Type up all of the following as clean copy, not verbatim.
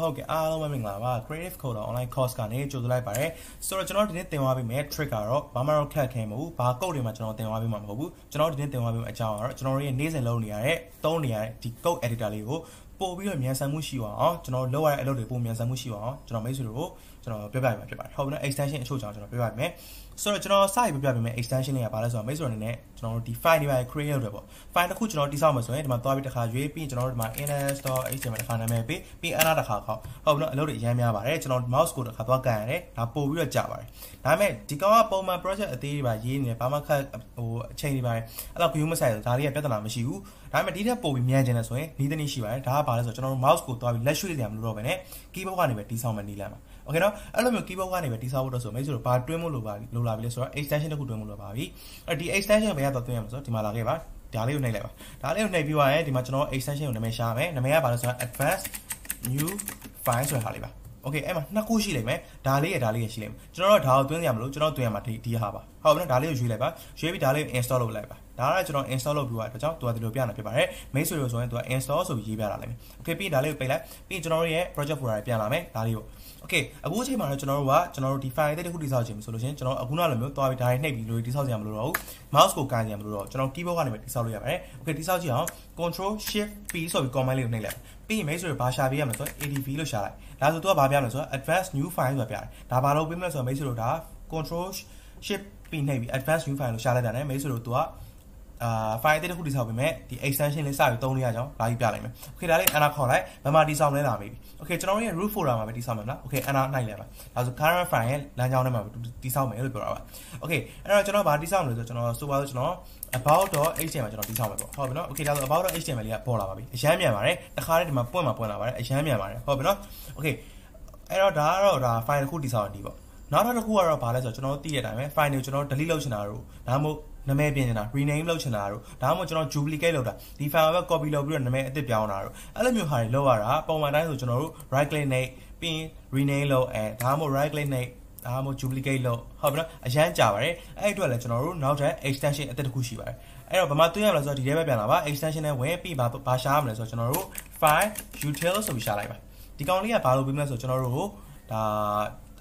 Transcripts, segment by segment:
ဟုတ်ကဲ့အားလုံးပဲမင်္ဂလာပါ Creative Coder Online Course ကနေကြိုဆိုလိုက်ပါတယ်ဆိုတော့ကျွန်တော်ဒီနေ့သင်သွားပေးမယ် trick ကတော့ဘာမှတော့ခက်ခဲမဟုတ်ဘူးဘာ code တွေမှာကျွန်တော်သင်သွားပေးမှာမဟုတ်ဘူးကျွန်တော်ဒီနေ့သင်သွားပေးမယ့်အကြောင်းကတော့ကျွန်တော်ရဲ့နေ့စဉ်လုပ်နေရတဲ့သုံးနေရတဲ့ဒီ code editor လေးကိုပို့ပြီးတော့မြန်ဆန်မှုရှိအောင်ကျွန်တော်လုပ်ရတဲ့အလုပ်တွေပို့မြန်ဆန်မှုရှိအောင်ကျွန်တော်မိတ်ဆွေတို့ကျွန်တော်ပြောပြပေးမှာဖြစ်ပါတယ်ဟုတ်ပြီနော် extension အချို့ကြောင့်ကျွန်တော်ပြောပြပေးမယ်ဆိုတော့ကျွန်တော်စပြီးပြောပြပေးမယ် extension တွေကဘာလဲဆိုတော့မိတ်ဆွေတို့အနေနဲ့ကျွန်တော်တို့ဒီ file တွေပါ create လုပ်တယ်ပေါ့ file တစ်ခုကျွန်တော်တိစောက်မှာဆိုရင်ဒီမှာသွားပြီးတစ်ခါရွေးပြီးကျွန်တော်တို့ဒီမှာ install.html တစ်ခါနာမည်ပေးပြီးအဲ့ဒါတစ်ခါခေါက်ဟုတ်ပြီနော်အလုပ်တွေအများများပါတယ်ကျွန်တော် mouse ကိုတစ်ခါသွားကန်ရတယ်ဒါပို့ပြီးတော့ကြာပါတယ်ဒါပေမဲ့ဒီကောင်ကပုံမှန် project အသေးတွေပါရေးနေတယ်ဘာမှခက်ဟိုအချိန်တွေပါတယ်အဲ့တော့ view မဆိုင်ဘူးဒါလေးကပြဿနာမရှိဘူးဒါပေမဲ့ဒီထက်ပိုပြီးမြန်ကျင်တယ်ဆိုရင်နီးသနည်းရှိပါတယ်ဒါကဘာလဲဆိုတော့ကျွန်တော်တို့ mouse ကိုသွားပြီးလက်ရွှေ့စရာမလိုတော့ဘဲနဲ့ keyboard ကနေပဲတိစောက်မှနီးလမ်းပါโอเคเนาะအဲ့လိုမျိုး keyboard ကနေပဲတိစောက်ဖို့တော့ဆိုမိတ်ဆွေတို့ဘာတွင်းမို့လို့ပါလိုလာပြီလဲဆိုတော့ extension တစ်ခုတွင်းမို့လို့ပါပြီအဲ့ဒီ extension ဘယ်ကတော့တွင်းရမလဲဆိုတော့ဒီမှာလာခဲ့ပါဒါလေးကိုနှိပ်လိုက်ပါဒါလေးကိုနှိပ်ပြီးသွားရင်ဒီမှာကျွန်တော် extension ကိုနာမည်ရှာမယ်နာမည်ကဘာလဲဆိုတော့ advanced new file ဆိုတာဟာလေးပါโอเคအဲ့မှာနှစ်ခုရှိလိမ့်မယ်ဒါလေးရရှိလိမ့်မယ်ကျွန်တော်တို့ဒါကိုတွင်းရမလို့ကျွန်တော်တွင်းရမှာဒီဟာပါဟုတ်ပြီနော်ဒါလေးကိုရွေးလိုက်ပါရွေးပြီးဒါလေးကို install လုပ်လိုက်ပါဒါကကျွန်တော် install လုပ်ပြီးတော့ကြောင့်သူကဒီလိုပြနေတာဖြစ်ပါတယ်မိတ်ဆွေတို့ဆိုရင်သူက install ဆိုပြီးရေးပြတာလိမ့်မယ်โอเคပြီးဒါလေးကိုပိတ်လိုက်ပြီးကျွန်တော်တို့ရဲ့ project folder တွေပြန်လာမယ်ဒါလေးကိုโอเคအခုအချိန်မှာတော့ကျွန်တော်တို့ဒီ file တစ်ခုတိစောက်ခြင်းဆိုလို့ရှိရင်ကျွန်တော်အခုနောက်လိုမျိုးသွားပြီးဒါတွေနှိပ်ပြီးလိုတိစောက်ကြရမလို့တော့ဘူး mouse ကိုကန်ကြရမလို့တော့ကျွန်တော် keyboard ကနေပဲတိစောက်လို့ရပါတယ်โอเคတိစောက်ကြည့်အောင် control shift p ဆိုပြီး command လေးကိုနှိပ်လိုက်ပြီးမိတ်ဆွေတို့ဘာရှာပေးရမလဲဆိုတော့ adv လို့ရှာလိုက်ဒါဆိုသူကဘာပြမလဲဆိုတော့ advanced new file ဆိုတာပြတယ်ဒါဘာလို့ပေးမလဲဆိုတော့မိတ်ဆွေတို့ဒါ control shift p နှိပ်ပြီး advanced new file လို့ရှာလိုက်တာ ਨੇ မိတ်ဆွေတို့သူကfile တစ်ခုတိစောက်ပေးမယ်ဒီ extension လေးစပြီးသုံးလို့ရကြအောင်လာပြီးပြလိုက်မယ်โอเคဒါလေး enter ခေါ်လိုက်ဘယ်မှာတိစောက်လဲလာပြီโอเคကျွန်တော်ရဲ့ root folder မှာပဲတိစောက်မယ်မလားโอเค enter နှိုက်လိုက်ပါဒါဆို current file ရဲ့လမ်းကြောင်းထဲမှာတိစောက်မယ်လို့ပြောတာပါโอเคအဲ့တော့ကျွန်တော်ဗာတိစောက်မလို့ဆိုကျွန်တော်ဆိုပါတော့ကျွန်တော် about.html ကျွန်တော်တိစောက်မယ်ပေါ့ဟုတ်ပြီနော်โอเคဒါဆို about.html လေးကပေါ်လာပါပြီအရမ်းမြန်ပါတယ်တခါတည်းဒီမှာပွင့်လာပါတယ်အရမ်းမြန်ပါတယ်ဟုတ်ပြီနော်โอเคအဲ့တော့ဒါကတော့ဒါ file တစ်ခုတိစောက်ရဒီပေါ့နောက်တစ်ခုကတော့ဘာလဲဆိုတော့ကျွန်တော်သိတဲ့အတိုင်းပဲ file ကိုကျွန်တော် delete လုပ်ချင်တာတို့ဒါမှမဟုတ်နာမည်ပြင်နေတာ rename လုပ်ချင်တာတို့ဒါမှမဟုတ်ကျွန်တော် duplicate လုပ်တာဒီ file ကို copy လုပ်ပြီးတော့နာမည်အသစ်ပြောင်းတာတို့အဲ့လိုမျိုးဟာတွေလုပ်ရတာပုံမှန်တိုင်းဆိုကျွန်တော်တို့ right click နဲ့ပြီးရင် rename လုပ်ဒါမှမဟုတ် right click နဲ့ဒါမှမဟုတ် duplicate လုပ်ဟုတ်ပြီနော်အရန်ကြာပါတယ်အဲ့အတွက်လည်းကျွန်တော်တို့နောက်ထပ် extension အသစ်တစ်ခုရှိပါတယ်အဲ့တော့ဘာမှသွင်းရမလဲဆိုတော့ဒီထဲပဲပြန်လာပါ extension နဲ့ဝင်ပြီးဘာရှာရမလဲဆိုတော့ကျွန်တော်တို့ file util ဆိုပြီးရှာလိုက်ပါဒီကောင်လေးကဘာလို့ပြီးမလဲဆိုတော့ကျွန်တော်တို့ဒ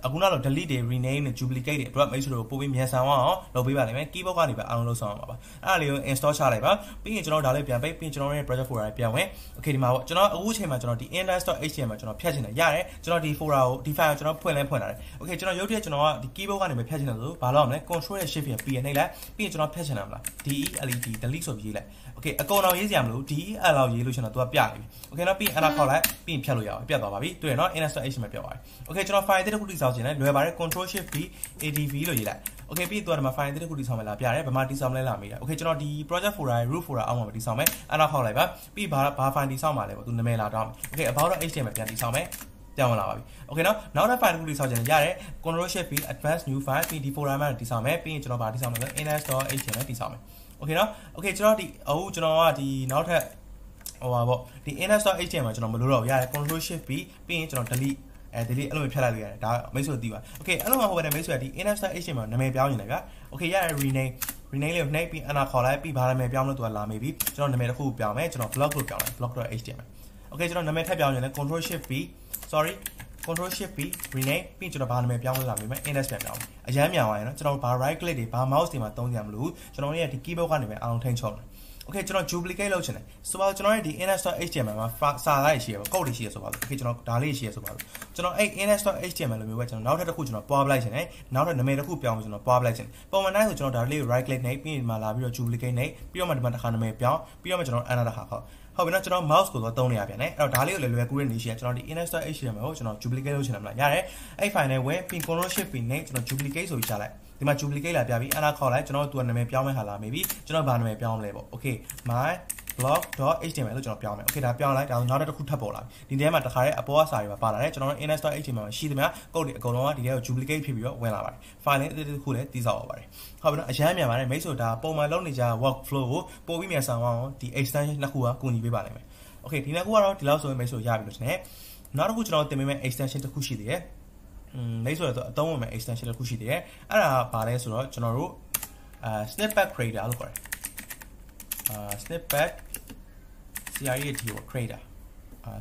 ါအခုနောက်တော့ delete တွေ rename တွေ duplicate တွေအတွက်မိတ်ဆွေတို့ပို့ပြီးမြန်ဆန်အောင်လုပ်ပေးပါလိမ့်မယ် keyboard ကနေပဲအားလုံးလုပ်ဆောင်အောင်ပါအဲ့ဒါလေးကို install ချလိုက်ပါပြီးရင်ကျွန်တော်ဒါလေးပြန်ပိတ်ပြီးကျွန်တော်ရဲ့ project folder ပြန်ဝင် okay ဒီမှာပေါ့ကျွန်တော်အခုချိန်မှာကျွန်တော်ဒီ index.html ကျွန်တော်ဖြတ်ချင်တယ်ရတယ်ကျွန်တော်ဒီ folder ကိုဒီ file ကိုကျွန်တော်ဖွင့်လာတယ် okay ကျွန်တော်ရုပ်တရက်ကျွန်တော်ကဒီ keyboard ကနေပဲဖြတ်ချင်တယ်ဆိုဘာလို့အောင်လဲ control နဲ့ shift ပြန်ပြီးရနှိပ်လိုက်ပြီးရင်ကျွန်တော်ဖြတ်ချင်တာမလား delete ဆိုပြီးရေးလိုက် okay အကုန်လုံးရေးစရာမလို del လောက်ရေးလို့ကျွန်တော်သူကပြနေပြီ okay နော်ပြီးရင် enter ခေါက်လိုက်ပြီးရင်ဖြတ်လို့ရအောင်ပြတ်သွားပါပြီတွေ့ရနော် index.html ပြတ်သွားပြီ okay ကျွန်တော် file တစ်ခုတိစောက်ချင်တယ်လွယ်ပါတယ် control shift v adv လို့ရေးလိုက် okay ပြီးတော့ဒီမှာ file တစ်ခုတိစောက်မယ်လားပြရတယ်ဗမာတိစောက်မလဲလာမေးတာ okay ကျွန်တော်ဒီ project folder root folder အောက်မှာပဲတိစောက်မယ် enter ခေါက်လိုက်ပါပြီးဘာ file တိစောက်မှာလဲပေါ့သူနာမည်လာတောင်း okay about.html ပြန်တိစောက်မယ်ပြောင်းလာပါပြီ okay နော်နောက်ထပ် file တစ်ခုတိစောက်ချင်တယ်ရတယ် control shift v advanced new file ပြီးဒီ folder မှာတိစောက်မယ်ပြီးရင်ကျွန်တော်ဗာတိစောက်မယ်ဆို index.html တိစောက်မယ် okay နော် okay ကျွန်တော်ဒီကျွန်တော်ကဒီနောက်ထပ်ဟိုပါပေါ့ဒီ index.html မှာကျွန်တော်မလို့တော့ရတယ် control shift ပြီးရင်ကျွန်တော် delete အဲ့လိုမျိုးဖြတ်လိုက်လို့ရတယ်ဒါမိတ်ဆွေသိပါ okay အဲ့လိုမှဟိုဘက်မိတ်ဆွေကဒီ index.html နာမည်ပြောင်းနေတယ်ဗျာ okay ရတယ် rename လေးကိုနှိပ်ပြီး enter ခေါ်လိုက်ပြီးဘာနာမည်ပြောင်းလို့သူကလာမေးပြီကျွန်တော်နာမည်တစ်ခုပြောင်းမယ်ကျွန်တော် blog လို့ပြောင်းလိုက် blog.html okay ကျွန်တော်နာမည်ထပ်ပြောင်းရင်လည်း control shift shift b rename ပြီးကျွန်တော်ဘာနာမည်ပြောင်းလို့လာမေးမယ် index ပြန်ပြောင်းအရမ်းမြန်သွားရင်နော်ကျွန်တော်ဘာ right click တွေဘာ mouse တွေမှာသုံးကြမလို့ကျွန်တော်ရဲ့ဒီ keyboard ကနေပဲအားလုံးထိန်းချုပ်တယ် okay ကျွန်တော် duplicate လုပ်ချင်တယ်ဆိုတော့ကျွန်တော်ရဲ့ဒီ index.html မှာစာသားရှိရပါ code တွေရှိရဆိုပါလို့ okay ကျွန်တော်ဒါလေးရှိရဆိုပါလို့ကျွန်တော်အဲ့ index.html လိုမျိုးပဲကျွန်တော်နောက်ထပ်တစ်ခုကျွန်တော်ပွားပလိုက်ချင်တယ်နောက်ထပ်နာမည်တစ်ခုပြောင်းပြီးကျွန်တော်ပွားပလိုက်ချင်တယ်ပုံမှန်တိုင်းဆိုကျွန်တော်ဒါလေးကို right click နဲ့ပြီးရင်ဒီမှာလာပြီးတော့ duplicate နဲ့ပြီးတော့မှဒီမှာတစ်ခါနာမည်ပြောင်းပြီးတော့မှကျွန်တော် enter တစ်ခါခေါက်ဟုတ်ပြီနော်ကျွန်တော် mouse ကိုတော့သုံးနေရပြန်တယ်အဲ့တော့ဒါလေးကိုလည်းလွယ်ကူတဲ့နေရှိရကျွန်တော်ဒီ index.html ကိုကျွန်တော် duplicate လုပ်ချင်တယ်မလားရတယ်အဲ့ file နဲ့ဝင်ပြီး control shift ပြီးနဲ့ကျွန်တော် duplicate ဆိုပြီးချလိုက်ဒီမှာ duplicate လာပြပြီး enter ခေါက်လိုက်ကျွန်တော်သူ့နာမည်ပြောင်းမဲ့ဟာလာမေးပြီကျွန်တော်ဘာနာမည်ပြောင်းမလဲပေါ့ okay my blog.html လို့ကျွန်တော်ပြောင်းမယ် okay ဒါပြောင်းလိုက်ဒါနောက်တစ်ခုထပ်ပေါ်လာပြီဒီထဲမှာတစ်ခါတည်းအပေါ်ကစာတွေပါလာတယ်ကျွန်တော်တို့ index.html မှာရှိသမျှ code တွေအကုန်လုံးကဒီထဲကို duplicate ဖြစ်ပြီးတော့ဝင်လာပါတယ် file လေးတစ်ခုလည်းတည်ဆောက်ရပါတယ်ဟုတ်ပြီနော်အရမ်းမြန်ပါတယ်မိတ်ဆွေဒါပုံမှန်လုပ်နေကြ workflow ကိုပို့ပြီးမြန်ဆန်အောင်ဒီ extension နှစ်ခုကကူညီပေးပါလိမ့်မယ် okay ဒီနှစ်ခုကတော့ဒီလောက်ဆိုရင်မိတ်ဆွေရပြီလို့ထင်တယ်နောက်တစ်ခုကျွန်တော်တင်ပေးမယ့် extension တစ်ခုရှိသေးတယ်မိတ်ဆွေတော့အသုံးဝင်မယ့် extension တစ်ခုရှိသေးတယ်အဲ့ဒါဘာလဲဆိုတော့ကျွန်တော်တို့snippet creator လို့ခေါ်တယ်snippet creator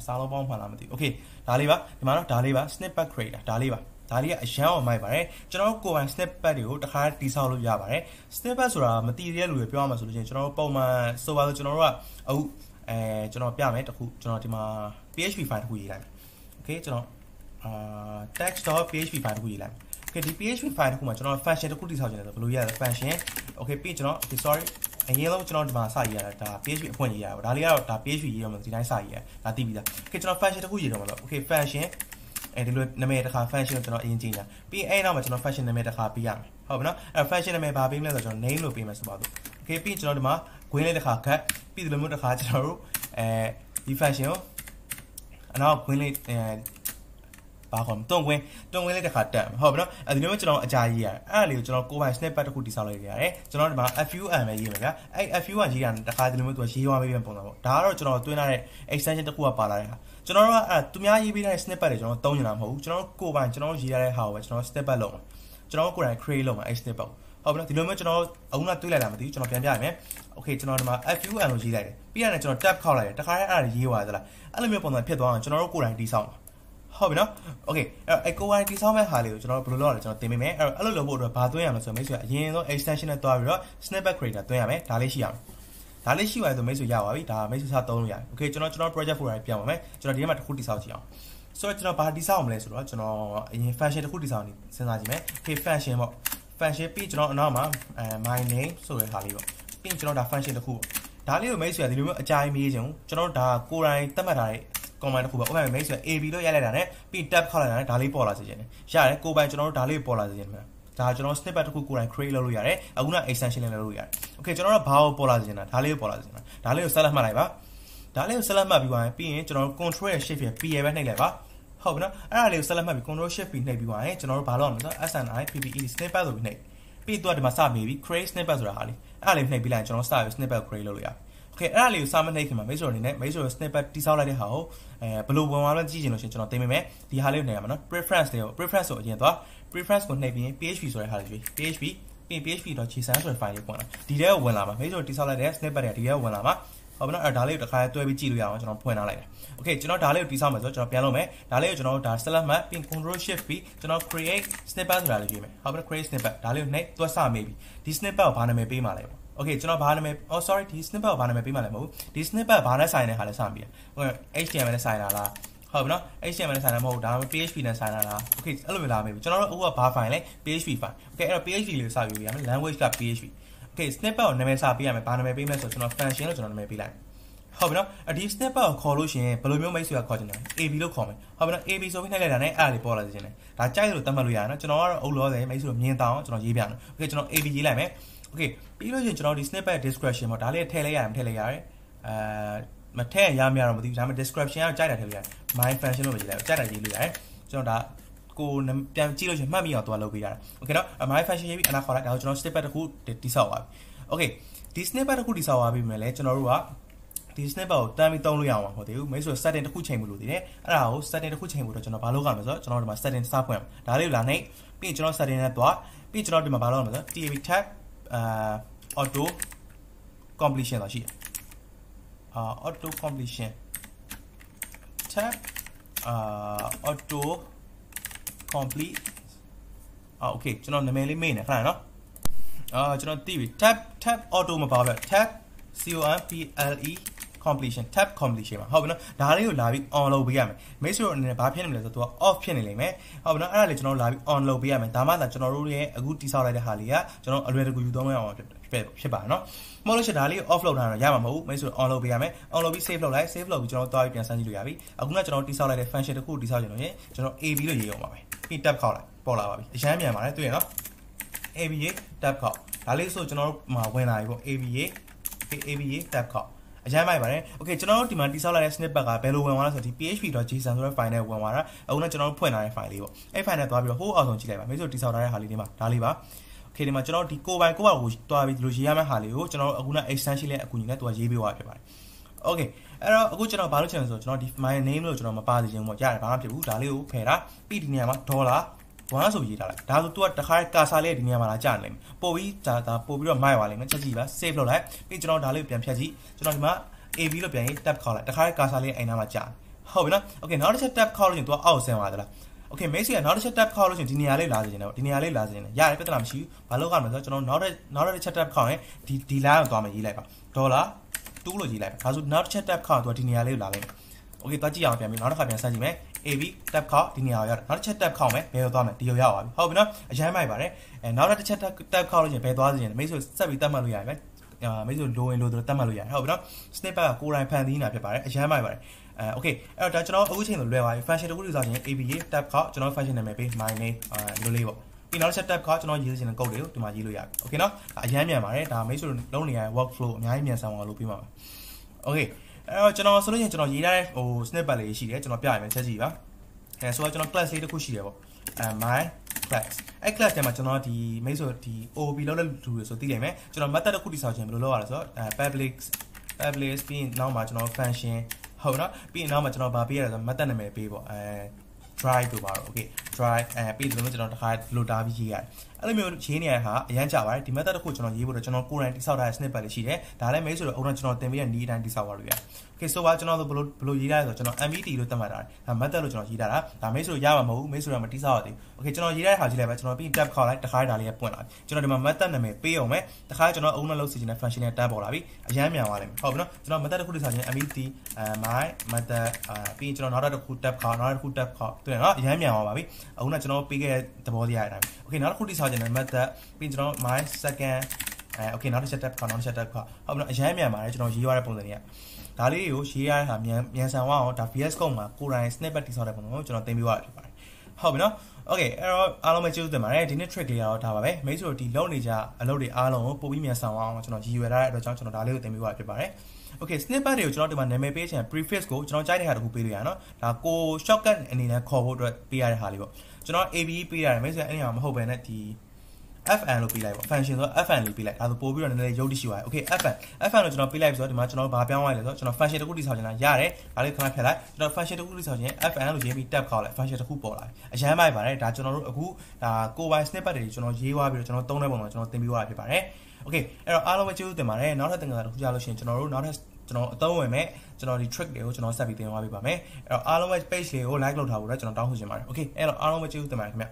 စာလုံးပေါင်းမှလာမသိဘူး okay ဒါလေးပါဒီမှာတော့ဒါလေးပါ snippet creator ဒါလေးပါဒါလေးကအရန်အောင်မိုက်ပါတယ်ကျွန်တော်တို့ကိုယ်ပိုင် snippet တွေကိုတစ်ခါတိဆောက်လို့ရပါတယ် snippet ဆိုတာမတည်တဲ့လူတွေပြောရမှာဆိုလို့ရှိရင်ကျွန်တော်တို့ပုံမှန်ဆိုပါလို့ကျွန်တော်တို့ကအခုကျွန်တော်ပြမယ်တခုကျွန်တော်ဒီမှာ PHP file တစ်ခုရေးလိုက်မယ် okay ကျွန်တော်text.php file တစ်ခုရေးလိုက်မယ် okay ဒီ PHP file တစ်ခုမှာကျွန်တော် function တစ်ခုတိဆောက်ချင်တယ်ဆိုဘယ်လိုရလဲ function okay ပြီးကျွန်တော် okay sorry အရင်ဆုံးကျွန်တော်ဒီမှာစရေးရတာဒါ PHP အဖွင့်ရေးရပါဒါလေးကတော့ဒါ PHP ရေးရမှာဒီတိုင်းစရေးရဒါသိပြီလား okay ကျွန်တော် function တစ်ခုရေးတော့မှာပေါ့ okay function ဒီလိုနာမည်တစ်ခါ function ကိုကျွန်တော်အရင်ကြည့်တာပြီးအဲ့နောက်မှာကျွန်တော် function နာမည်တစ်ခါပေးရမယ်ဟုတ်ပြီနော်အဲ့ function နာမည်ဘာပေးမလဲဆိုတော့ကျွန်တော် name လို့ပေးမယ်ဆိုပါတော့ okay ပြီးကျွန်တော်ဒီမှာ green လေးတစ်ခါခတ်ပြီးဒီလိုမျိုးတစ်ခါကျွန်တော်တို့ဒီ function ကိုအနောက် green လေးဘာခေါ်တွန်းခွင်းလေးတစ်ခါတက်ဟုတ်ပြီနော်အဲဒီလိုမျိုးကျွန်တော်အကြာရေးရတယ်အဲ့ဒါလေးကိုကျွန်တော်ကိုယ်ပိုင် snippet တစ်ခုတိဆောက်လိုက်ရတယ်ကျွန်တော်ဒီမှာ fun ပဲရေးမယ်ဗျာအဲ့ fun ရေးရတယ်တစ်ခါဒီလိုမျိုးသူကရေးသွားပေးပြန်ပုံစံပေါ့ဒါကတော့ကျွန်တော်တွင်းထားတဲ့ extension တစ်ခုကပါလာတဲ့ဟာကျွန်တော်တို့ကအဲ့သူများရေးပေးတဲ့ snippet တွေကျွန်တော်သုံးနေတာမဟုတ်ဘူးကျွန်တော်ကိုယ်ပိုင်ကျွန်တော်ရေးရတဲ့ဟာကိုပဲကျွန်တော် snippet လုပ်မှာကျွန်တော်ကိုယ်တိုင် create လုပ်မှာအဲ့ snippet ဟုတ်ပြီနော်ဒီလိုမျိုးကျွန်တော်အခုနတွေးလိုက်တာမသိဘူးကျွန်တော်ပြန်ပြရမယ် okay ကျွန်တော်ဒီမှာ fun လို့ရေးလိုက်တယ်ပြီးရတယ်ကျွန်တော် tab ခောက်လိုက်တယ်တခါတည်းအဲ့ဒါရေးသွားသလားအဲ့လိုမျိုးပုံစံဖြစ်သွားအောင်ကျွန်တော်တို့ကိုယ်တိုင်တိဆောက်မှာဟုတ်ပြီနော် okay အဲ့ကိုယ်တိုင်တိဆောက်မဲ့ဟာလေးကိုကျွန်တော်ဘယ်လိုလုပ်ရလဲကျွန်တော်သင်ပေးမယ်အဲ့လိုလုပ်ဖို့အတွက်ဘာသွင်းရမလဲဆိုတော့မိတ်ဆွေအရင်ဆုံး extension နဲ့တွားပြီးတော့ snippet creator သွင်းရမယ်ဒါလေးရှိရမယ်ဒါလေးရှိပါတယ်ဆိုမိတ်ဆွေရပါပြီဒါမိတ်ဆွေစသုံးလို့ရတယ် okay ကျွန်တော် project folder ပြန်ပါမယ်ကျွန်တော်ဒီထဲမှာတစ်ခုတိဆောက်ကြည့်အောင်ဆိုတော့ကျွန်တော်ဘာတိဆောက်အောင်မလဲဆိုတော့ကျွန်တော်အရင် function တစ်ခုတိဆောက်နေစဉ်းစားကြည့်မယ် okay function ပေါ့ function ပြီးကျွန်တော်အနောက်မှာmy name ဆိုတဲ့ဟာလေးပေါ့ပြီးကျွန်တော်ဒါ function တစ်ခုပေါ့ဒါလေးကိုမိတ်ဆွေဒီလိုမျိုးအကြိုင်မေးချင်ကျွန်တော်ဒါကိုယ်တိုင်သတ်မှတ်ထားတဲ့ command တစ်ခုပေါ့ဥပမာမိတ်ဆွေ AB လို့ရိုက်လိုက်တာနဲ့ပြီး tab ခောက်လိုက်တာနဲ့ဒါလေးပေါ်လာစေချင်တယ်ရတယ်ကိုယ်ပိုင်ကျွန်တော်တို့ဒါလေးပေါ်လာစေချင်တယ်ဒါကျွန်တော် snippet တစ်ခုကိုယ်တိုင် create လုပ်လို့ရတယ်အခုန extension နဲ့လုပ်လို့ရတယ် okay ကျွန်တော်တို့ဘာကိုပေါ်လာစေချင်တာဒါလေးကိုပေါ်လာစေချင်တာဒါလေးကို select မှတ်လိုက်ပါဒါလေးကို select မှတ်ပြီးသွားရင်ပြီးရင်ကျွန်တော်တို့ control shift ဖြင့် PL ပဲနှိပ်လိုက်ပါဟုတ်ပြီနော်အဲ့ဒါလေးကို select မှတ်ပြီး control shift ပြီးနှိပ်ပြီးသွားရင်ကျွန်တော်တို့ဘာလုပ်ရမလဲဆိုတော့ SNIPPE snippet ဆိုပြီးနှိပ်ပြီးတော့ဒီမှာစမေးပြီး create snippet ဆိုတာဟာလေးအဲ့ဒါလေးနှိပ်ပြီးလိုက်ကျွန်တော် start snippet create လုပ်လို့ရတယ်okay အဲ့ဒါလေးကိုစာမနှိပ်ခင်မှာမိတ်ဆွေအနေနဲ့မိတ်ဆွေ snippet တိဆောက်လိုက်တဲ့ဟာကိုဘယ်လိုဝင်သွားလဲကြည့်ချင်လို့ရှိရင်ကျွန်တော်သင်ပေးမယ်ဒီဟာလေးကိုနှိပ်ရမှာနော် preference တွေကို preference ဆိုအရင်သွား preference ကိုနှိပ်ပြီးရင် php ဆိုတဲ့ဟာလေးရွေး php ပြီး php.json ဆိုတဲ့ file လေးပွင့်လာဒီထဲကိုဝင်လာမှာမိတ်ဆွေတိဆောက်လိုက်တဲ့ snippet တွေဒီထဲကိုဝင်လာမှာဟုတ်ပြီနော်အဲ့ဒါလေးကိုတစ်ခါတွဲပြီးကြည့်လို့ရအောင်ကျွန်တော်ဖွင့်ထားလိုက်တယ် okay ကျွန်တော်ဒါလေးကိုတိဆောက်မယ်ဆိုတော့ကျွန်တော်ပြန်လုပ်မယ်ဒါလေးကိုကျွန်တော်ဒါ select မှတ်ပြီး control shift ပြီးကျွန်တော် create snippet ဆိုတာလေးရွေးမယ်ဟုတ်ပြီနော် create snippet ဒါလေးကိုနှိပ်တွဲစမေးပြီးဒီ snippet ကိုဘာနာမည်ပေးမှာလဲပေါ့okay ကျွန်တော်ဘာနာမည် sorry ဒီ snippet ကိုဘာနာမည်ပေးမှလည်းမဟုတ်ဘူးဒီ snippet ဘာနဲ့ဆိုင်တဲ့ဟာလဲစမ်းပြီးဟုတ် HTML နဲ့ဆိုင်တာလားဟုတ်ပြီနော် HTML နဲ့ဆိုင်တာမဟုတ်ဒါမှမဟုတ် PHP နဲ့ဆိုင်တာလား okay အဲ့လိုမျိုးလာမေးပြီကျွန်တော်တို့အခုကဘာ file လဲ PHP file okay အဲ့တော့ PHP လေးကိုစယူရမယ် language က PHP okay snippet ကိုနာမည်စပေးရမယ်ဘာနာမည်ပေးမလဲဆိုတော့ကျွန်တော် function လို့ကျွန်တော်နာမည်ပေးလိုက်ဟုတ်ပြီနော်ဒီ snippet ကိုခေါ်လို့ရှိရင်ဘယ်လိုမျိုးမိတ်ဆွေကခေါ်ချင်တယ် AB လို့ခေါ်မယ်ဟုတ်ပြီနော် AB ဆိုပြီးနှိပ်လိုက်တာနဲ့အဲ့ဒါလေးပေါ်လာစေချင်တယ်ဒါကြိုက်လို့တတ်မှတ်လို့ရတယ်နော်ကျွန်တော်ကတော့အုပ်လို့ရတယ်မိတ်ဆွေမြင်တောင်းကျွန်တော်ရေးပြမယ် okay ကျွန်တော် AB ရေးလိုက်မယ်okay ပြီးလို့ရှိရင်ကျွန်တော်ဒီ snippet description ပေါ့ဒါလေးထည့်လိုက်ရတယ်မထည့်လိုက်ရတယ်မထည့်ရမရတော့မသိဘူးဒါပေမဲ့ description ကကြိုက်တာထည့်လိုက်ရတယ် my function လို့ပဲရေးလိုက်ကြိုက်တာရေးလို့ရတယ်ကျွန်တော်ဒါကိုပြန်ကြည့်လို့ရှိရင်မှတ်မိအောင်သွားလုပ်ပေးရတယ် okay နော် my function ရေးပြီးအနာခေါ်လိုက်ဒါကိုကျွန်တော် snippet တစ်ခုတိဆောက်သွားပြီ okay ဒီ snippet တစ်ခုတိဆောက်သွားပြီမယ်လေကျွန်တော်တို့ကဒီ snippet ကိုတန်းပြီးသုံးလို့ရအောင်မဟုတ်သေးဘူးမိတ်ဆွေ setting တစ်ခုချိန်ဖို့လိုသေးတယ်အဲ့ဒါကို setting တစ်ခုချိန်ဖို့တော့ကျွန်တော်ဘာလုပ်ရမလဲဆိုတော့ကျွန်တော်ဒီမှာ setting စဖွင့်ဒါလေးကိုလာနှိပ်ပြီးကျွန်တော် setting နဲ့သွားပြီးကျွန်တော်ဒီမှာဘာလုပ်ရမလဲဆိုတော့ tab tab auto completion တော့ရှိတယ်auto completion tab auto complete okay ကျွန်တော်နာမည်လေးမေ့နေခဏနော်ကျွန်တော်သိပြီ tab auto မပါဘူး tab COMPLE completion tab completion ပါဟုတ်ပြီနော်ဒါလေးကိုလာပြီး on လုပ်ပေးရမယ်မိတ်ဆွေတို့အနေနဲ့ဘာဖြစ်နေမလဲဆိုတော့သူက off ဖြစ်နေလိမ့်မယ်ဟုတ်ပြီနော်အဲ့ဒါလေးကျွန်တော်လာပြီး on လုပ်ပေးရမယ်ဒါမှသာကျွန်တော်တို့ရဲ့အခုတိဆောက်လိုက်တဲ့ဟာလေးကကျွန်တော်အလွယ်တကူယူသုံးလို့ရအောင်ဖြစ်ပါနော်မဟုတ်လို့ရှိရင်ဒါလေး off လုပ်ထားတာရမှာမဟုတ်ဘူးမိတ်ဆွေ on လုပ်ပေးရမယ် on လုပ်ပြီး save လုပ်လိုက် save လုပ်ပြီးကျွန်တော်သွားပြီးပြန်စမ်းကြည့်လို့ရပြီအခုကကျွန်တော်တိဆောက်လိုက်တဲ့ function တစ်ခုတိဆောက်ကြလို့ရင်ကျွန်တော် AB လို့ရေးအောင်ပါပဲပြီး tab ခောက်လိုက်ပေါ်လာပါပြီအရမ်းမြန်ပါတယ်တွေ့ရနော် ABA tab ခောက်ဒါလေးဆိုကျွန်တော်တို့မှာဝင်လာပြီပေါ့ ABA tab ခောက်အရမ်းမိုက်ပါတယ် okay ကျွန်တော်တို့ဒီမှာတိဆောက်လိုက်တဲ့ snippet ကဘယ်လိုဝင်သွားလဲဆိုတော့ဒီ php.json ဆိုတဲ့ file နဲ့ဝင်သွားတာအခုကကျွန်တော်တို့ဖွင့်လာတဲ့ file လေးပေါ့အဲ့ file နဲ့သွားပြီးတော့ဟိုးအောင်ဆုံးကြည့်လိုက်ပါမိတ်ဆွေတိဆောက်ထားတဲ့ဟာလေးတွေမှာဒါလေးပါ okay ဒီမှာကျွန်တော်ဒီကိုပိုင်ကိုပါကိုတွားပြီးဒီလိုရေးရမယ့်ဟာလေးကိုကျွန်တော်တို့အခုန extension လေးအကူအညီနဲ့တွားရေးပေးသွားဖြစ်ပါတယ် okay အဲ့တော့အခုကျွန်တော်ဘာလုပ်ချင်လဲဆိုတော့ကျွန်တော်ဒီ my name လို့ကျွန်တော်မပါစေချင်ဘူးပေါ့ရတယ်ဘာမှမဖြစ်ဘူးဒါလေးကိုဖယ်တာပြီးဒီနေရာမှာ$1ဆိုရေးထားလိုက်ဒါဆို तू ကတခါကာဆာလေးဒီနေရာမှာလာကြာနေလိမ့်မယ်ပို့ပြီးဒါပို့ပြီးတော့မိုက်သွားလိမ့်မယ်ချက်ကြည့်ပါ save လုပ်လိုက်ပြီးကျွန်တော်ဒါလေးကိုပြန်ဖြတ်ကြည့်ကျွန်တော်ဒီမှာ AB လို့ပြန်ရေး tab ခေါက်လိုက်တခါကာဆာလေးအိမ်နာမှာကြာဟ ဟုတ်ပြီနော် okay နောက်တစ်ချက် tab ခောက်လို့ရှင်သူကအောက်ဆင်းသွားသလား okay မိတ်ဆွေကနောက်တစ်ချက် tab ခောက်လို့ရှင်ဒီနေရာလေးလာစေချင်တယ်ဒီနေရာလေးလာစေချင်တယ်ရတယ်ပြဿနာမရှိဘူးဘာလို့ကောက်မလဲဆိုတော့ကျွန်တော်နောက်တစ်ချက် tab ခောက်ရင်ဒီ line ကိုသွားမယ်ရေးလိုက်ပါဒေါ်လာ2လို့ရေးလိုက်ပါဒါဆိုနောက်တစ်ချက် tab ခောက်သူကဒီနေရာလေးကိုလာလိမ့်မယ် okay သွားကြည့်အောင်ပြန်ပြီးနောက်တစ်ခါပြန်ဆက်ကြည့်မယ် AB tab ခောက်ဒီနေရာကိုရတယ်နောက်တစ်ချက် tab ခောက်မယ်ဘယ်ကိုသွားမလဲဒီကိုရောက်သွားပြီဟုတ်ပြီနော်အရင်မိုက်ပါတယ်နောက်တစ်ချက် tab ခောက်လို့ရှင်ဘယ်သွားစေချင်လဲမိတ်ဆွေဆက်ပြီးတတ်မှတ်လို့ရတယ်မိတ်ဆွေလိုရင်လိုတော့တတ်မှတ်လို့ရတယ်ဟုတ်ပြီနော် snippet ကကိုယ်တိုင်ဖန်တီးနေတာဖြစ်ပါတယ်အရင်မိုက်ပါတယ်okay အဲ့တော့ဒါကျွန်တော်အခုချိန်ဆိုလွယ်ပါပြီ function တခုလို့ဆိုရင် ABA tab ခောက်ကျွန်တော် function နာမည်ပေး my name လိုလေးပေါ့ပြီးနောက်တစ်ချက် tab ခောက်ကျွန်တော်ရေးချင်တဲ့ code တွေကိုဒီမှာရေးလို့ရတယ် okay နော်အရင်မြန်ပါတယ်ဒါမိတ်ဆွေလုံးနေရတဲ့ workflow အများကြီးမြန်ဆန်အောင်လုပ်ပေးပါမယ် okay အဲ့တော့ကျွန်တော်ဆိုလို့ရှိရင်ကျွန်တော်ရေးထားတဲ့ဟို snippet လေးရှိတယ်ကျွန်တော်ပြရမယ်ချက်ကြည့်ပါဆိုတော့ကျွန်တော် class လေးတစ်ခုရှိတယ်ပေါ့my class အဲ့ class ထဲမှာကျွန်တော်ဒီမိတ်ဆွေဒီ OOP လောက်တဲ့လူတွေဆိုသိနိုင်မယ်ကျွန်တော် method တစ်ခုတိစောက်ခြင်းဘယ်လိုလုပ်ရလဲဆိုတော့ public ပြီးနောက်မှာကျွန်တော် function ဟုတ်နော်ပြီးရင်နောက်မှာကျွန်တော်ဗာပေးရတာဆို method နာမည်ပေးပေါ့try တို့ပါတော့ okay try ပြီးတော့ကျွန်တော်တစ်ခါလိုတာပြီးရေးရတယ်အဲ့လိုမျိုးရေးနေရတဲ့ဟာအရန်ကြပါတယ်ဒီ method တစ်ခုကျွန်တော်ရေးဖို့တော့ကျွန်တော်ကိုယ်တိုင်တိစောက်ထားတဲ့ snippet လေးရှိတယ်ဒါလည်းမိတ်ဆွေတို့အုံတော့ကျွန်တော်သင်ပေးတဲ့ need တိုင်းတိစောက်ပါလို့ရတယ် okay ဆိုပါကျွန်တော်ဘယ်လိုရေးရလဲဆိုတော့ကျွန်တော် MVT လို့သတ်မှတ်ထားတယ်ဒါ method လို့ကျွန်တော်ရေးထားတာဒါမိတ်ဆွေတို့ရမှာမဟုတ်ဘူးမိတ်ဆွေတို့မတိစောက်ရသေးဘူး okay ကျွန်တော်ရေးရတဲ့ဟာကြီးလည်းပဲကျွန်တော်ပြီး tab ခေါက်လိုက်တစ်ခါဒါလေးကပွင့်လာပြီကျွန်တော်ဒီမှာ method နာမည်ပေးအောင်မယ်တစ်ခါကျွန်တော်အုံနဲ့လုပ်စီခြင်းနဲ့ function နဲ့ tab ပေါ်လာပြီအရန်မြန်သွားလိမ့်မယ်ဟုတ်ပြီနော်ကျွန်တော် method တစ်ခုတိစောက်ခြင်း MVT my method ပြီးကျွန်တော်နောက်တစ်ခု tab ခေါက်နောက်တစ်ခု tab ခေါက်တွေ့ရနော်အရန်မြန်သွားပါပြီအခုကကျွန်တော်ပေးခဲ့တဲ့သဘောတရားအတိုင်း okay နောက်တစ်ခုတိစောက်ခြင်းနဲ့ method ပြီးကျွန်တော် my second okay နောက်တစ်ချက် tab ခေါက်နောက်တစ်ချက် tab ခေါက်ဟုတ်ပြီနော်အရန်မြန်ပါတယ်ကျွန်တော်ရေးရတဲ့ပုံစံတွေကဒါလေးတွေကိုရေးရတဲ့ဟာမြန်ဆန်သွားအောင်ဒါ VS Code မှာကိုယ်တိုင် snippet တိစောက်တဲ့ပုံစံကိုကျွန်တော်သင်ပေးရဖြစ်ပါတယ်ဟုတ်ပြီနော် okay အဲ့တော့အားလုံးပဲကျေးဇူးတင်ပါတယ်ဒီနေ့ trick လေးကတော့ဒါပါပဲမိတ်ဆွေတို့ဒီလုံနေကြအလုပ်တွေအားလုံးကိုပို့ပြီးမြန်ဆန်အောင်ကျွန်တော်ရည်ရွယ်ထားတဲ့အတွက်ကြောင့်ကျွန်တော်ဒါလေးကိုသင်ပေးရဖြစ်ပါတယ် okay snippet တွေကိုကျွန်တော်ဒီမှာနာမည်ပေးချင် prefix ကိုကျွန်တော်ကြိုက်တဲ့ဟာတခုပေးလို့ရနော်ဒါကို shortcut အနေနဲ့ခေါ်ဖို့အတွက်ပေးရတဲ့ဟာလေးပေါ့ကျွန်တော် ABE ပေးရတယ်မိတ်ဆွေအဲ့ဒီမှာမဟုတ်ဘဲနဲ့ဒီFN လို့ပေးလိုက်ပေါ့ function ဆိုတော့ FN လို့ပေးလိုက်ဒါဆိုပို့ပြီးတော့နည်းနည်းရုပ်တိရှိသွားတယ် okay FN လို့ကျွန်တော်ပေးလိုက်ဆိုတော့ဒီမှာကျွန်တော်ဗာပြောင်းလိုက်လဲဆိုတော့ကျွန်တော် function တစ်ခုတိစောက်ချင်တာရတယ်ဒါလေးခဏဖြတ်လိုက်ကျွန်တော် function တစ်ခုတိစောက်ချင် FN လို့ရေးပြီး tab ခေါက်လိုက် function တစ်ခုပေါ်လာတယ်အရန်မိုက်ပါတယ်ဒါကျွန်တော်တို့အခုဒါကိုပိုင် snippet တွေကျွန်တော်ရေးသွားပြီးတော့ကျွန်တော်သုံးတဲ့ပုံမှာကျွန်တော်သင်ပေးသွားတာဖြစ်ပါတယ် okay အဲ့တော့အားလုံးပဲကျေးဇူးတင်ပါတယ်နောက်ထပ်သင်ခန်းစာတစ်ခုကြားလို့ရှိရင်ကျွန်တော်တို့နောက်ထပ်ကျွန်တော်အသုံးဝင်မဲ့ကျွန်တော်ဒီ trick တွေကိုကျွန်တော်ဆက်ပြီးသင်သွားပေးပါမယ်အဲ့တော့အားလုံးပဲ page လေးကို like လုပ်ထားဖို့လည်းကျွန်တော်တောင်းဆိုချင်ပါတယ် okay အဲ့တော့အားလုံးပဲကျေးဇူးတင်ပါတယ်ခင်ဗျ